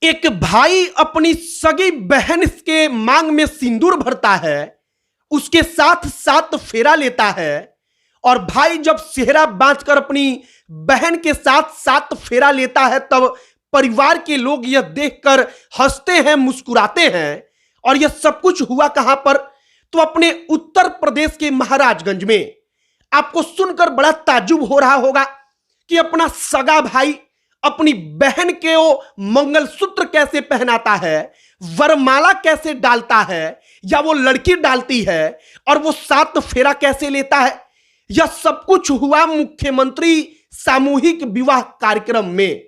एक भाई अपनी सगी बहन के मांग में सिंदूर भरता है, उसके साथ साथ फेरा लेता है। और भाई जब सेहरा बांधकर अपनी बहन के साथ साथ फेरा लेता है, तब परिवार के लोग यह देखकर हंसते हैं, मुस्कुराते हैं। और यह सब कुछ हुआ कहां पर? तो अपने उत्तर प्रदेश के महाराजगंज में। आपको सुनकर बड़ा ताज्जुब हो रहा होगा कि अपना सगा भाई अपनी बहन के वो मंगलसूत्र कैसे पहनाता है, वरमाला कैसे डालता है, या वो लड़की डालती है, और वो सात फेरा कैसे लेता है। यह सब कुछ हुआ मुख्यमंत्री सामूहिक विवाह कार्यक्रम में।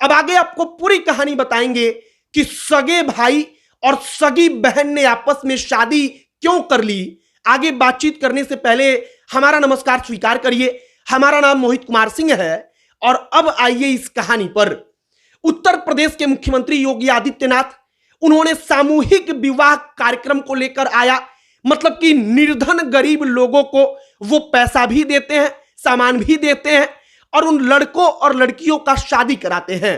अब आगे आपको पूरी कहानी बताएंगे कि सगे भाई और सगी बहन ने आपस में शादी क्यों कर ली। आगे बातचीत करने से पहले हमारा नमस्कार स्वीकार करिए। हमारा नाम मोहित कुमार सिंह है और अब आइए इस कहानी पर। उत्तर प्रदेश के मुख्यमंत्री योगी आदित्यनाथ, उन्होंने सामूहिक विवाह कार्यक्रम को लेकर आया, मतलब कि निर्धन गरीब लोगों को वो पैसा भी देते हैं, सामान भी देते हैं और उन लड़कों और लड़कियों का शादी कराते हैं।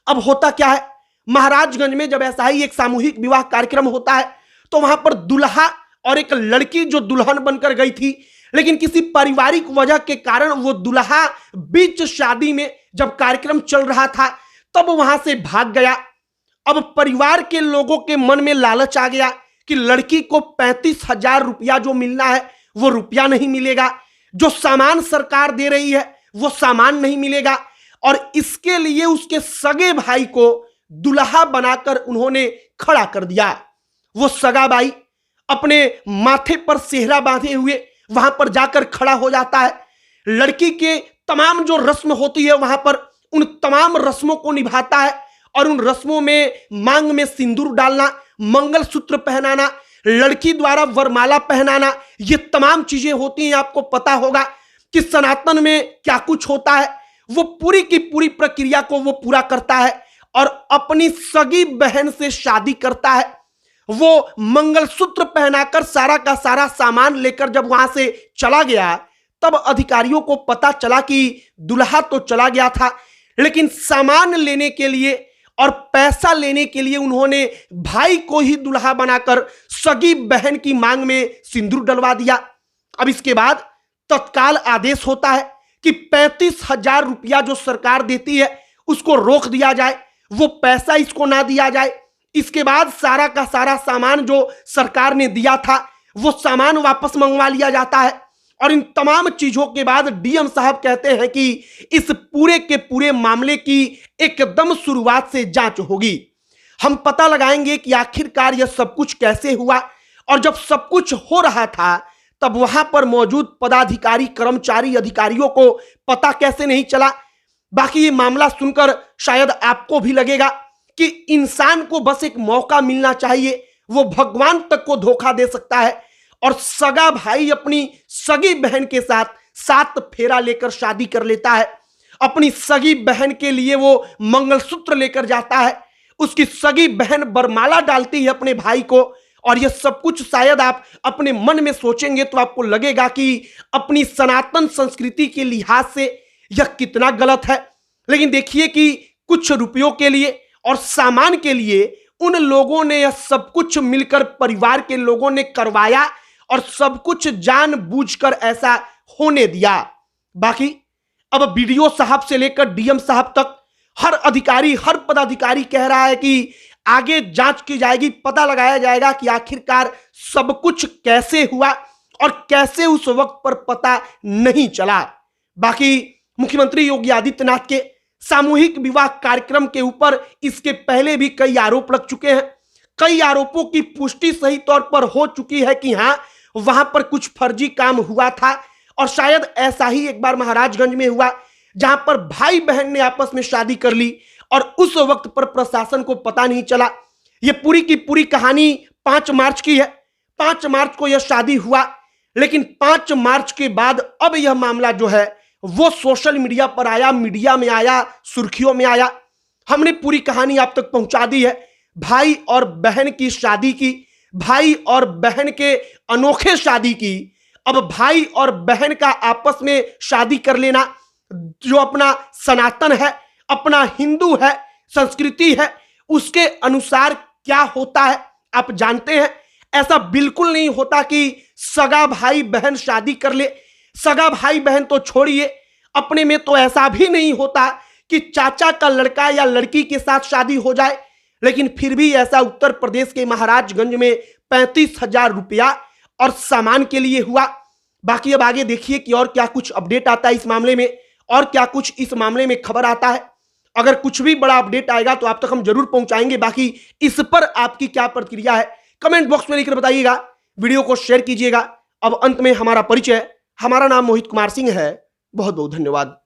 अब होता क्या है, महाराजगंज में जब ऐसा ही एक सामूहिक विवाह कार्यक्रम होता है तो वहां पर दुल्हा और एक लड़की जो दुल्हन बनकर गई थी, लेकिन किसी पारिवारिक वजह के कारण वो दुल्हा बीच शादी में जब कार्यक्रम चल रहा था तब वहां से भाग गया। अब परिवार के लोगों के मन में लालच आ गया कि लड़की को 35,000 रुपया जो मिलना है वो रुपया नहीं मिलेगा, जो सामान सरकार दे रही है वो सामान नहीं मिलेगा। और इसके लिए उसके सगे भाई को दुल्हा बनाकर उन्होंने खड़ा कर दिया। वो सगा भाई अपने माथे पर सेहरा बांधे हुए वहां पर जाकर खड़ा हो जाता है। लड़की के तमाम जो रस्म होती है वहां पर उन तमाम रस्मों को निभाता है और उन रस्मों में मांग में सिंदूर डालना, मंगलसूत्र पहनाना, लड़की द्वारा वरमाला पहनाना, ये तमाम चीजें होती हैं। आपको पता होगा कि सनातन में क्या कुछ होता है। वो पूरी की पूरी प्रक्रिया को वो पूरा करता है और अपनी सगी बहन से शादी करता है। वो मंगलसूत्र पहनाकर सारा का सारा सामान लेकर जब वहां से चला गया तब अधिकारियों को पता चला कि दुल्हा तो चला गया था, लेकिन सामान लेने के लिए और पैसा लेने के लिए उन्होंने भाई को ही दुल्हा बनाकर सगी बहन की मांग में सिंदूर डलवा दिया। अब इसके बाद तत्काल आदेश होता है कि 35,000 रुपया जो सरकार देती है उसको रोक दिया जाए, वो पैसा इसको ना दिया जाए। इसके बाद सारा का सारा सामान जो सरकार ने दिया था वो सामान वापस मंगवा लिया जाता है। और इन तमाम चीजों के बाद डीएम साहब कहते हैं कि इस पूरे के पूरे मामले की एकदम शुरुआत से जांच होगी। हम पता लगाएंगे कि आखिरकार यह सब कुछ कैसे हुआ और जब सब कुछ हो रहा था तब वहां पर मौजूद पदाधिकारी, कर्मचारी, अधिकारियों को पता कैसे नहीं चला। बाकी ये मामला सुनकर शायद आपको भी लगेगा कि इंसान को बस एक मौका मिलना चाहिए, वो भगवान तक को धोखा दे सकता है। और सगा भाई अपनी सगी बहन के साथ सात फेरा लेकर शादी कर लेता है। अपनी सगी बहन के लिए वो मंगलसूत्र लेकर जाता है, उसकी सगी बहन वरमाला डालती है अपने भाई को। और यह सब कुछ शायद आप अपने मन में सोचेंगे तो आपको लगेगा कि अपनी सनातन संस्कृति के लिहाज से यह कितना गलत है। लेकिन देखिए कि कुछ रुपयों के लिए और सामान के लिए उन लोगों ने यह सब कुछ मिलकर परिवार के लोगों ने करवाया और सब कुछ जानबूझकर ऐसा होने दिया। बाकी अब बीडीओ साहब से लेकर डीएम साहब तक हर अधिकारी, हर पदाधिकारी कह रहा है कि आगे जांच की जाएगी, पता लगाया जाएगा कि आखिरकार सब कुछ कैसे हुआ और कैसे उस वक्त पर पता नहीं चला। बाकी मुख्यमंत्री योगी आदित्यनाथ के सामूहिक विवाह कार्यक्रम के ऊपर इसके पहले भी कई आरोप लग चुके हैं। कई आरोपों की पुष्टि सही तौर पर हो चुकी है कि हां वहां पर कुछ फर्जी काम हुआ था। और शायद ऐसा ही एक बार महाराजगंज में हुआ जहां पर भाई बहन ने आपस में शादी कर ली और उस वक्त पर प्रशासन को पता नहीं चला। यह पूरी की पूरी कहानी 5 मार्च की है। 5 मार्च को यह शादी हुआ, लेकिन 5 मार्च के बाद अब यह मामला जो है वो सोशल मीडिया पर आया, मीडिया में आया, सुर्खियों में आया। हमने पूरी कहानी आप तक पहुंचा दी है। भाई और बहन की शादी की, भाई और बहन के अनोखे शादी की। अब भाई और बहन का आपस में शादी कर लेना, जो अपना सनातन है, अपना हिंदू है, संस्कृति है, उसके अनुसार क्या होता है आप जानते हैं। ऐसा बिल्कुल नहीं होता कि सगा भाई बहन शादी कर ले। सगा भाई बहन तो छोड़िए, अपने में तो ऐसा भी नहीं होता कि चाचा का लड़का या लड़की के साथ शादी हो जाए। लेकिन फिर भी ऐसा उत्तर प्रदेश के महाराजगंज में 35,000 रुपया और सामान के लिए हुआ। बाकी अब आगे देखिए कि और क्या कुछ अपडेट आता है इस मामले में, और क्या कुछ इस मामले में खबर आता है। अगर कुछ भी बड़ा अपडेट आएगा तो आप तक हम जरूर पहुंचाएंगे। बाकी इस पर आपकी क्या प्रतिक्रिया है कमेंट बॉक्स में लिखकर बताइएगा। वीडियो को शेयर कीजिएगा। अब अंत में हमारा परिचय, हमारा नाम मोहित कुमार सिंह है। बहुत बहुत धन्यवाद।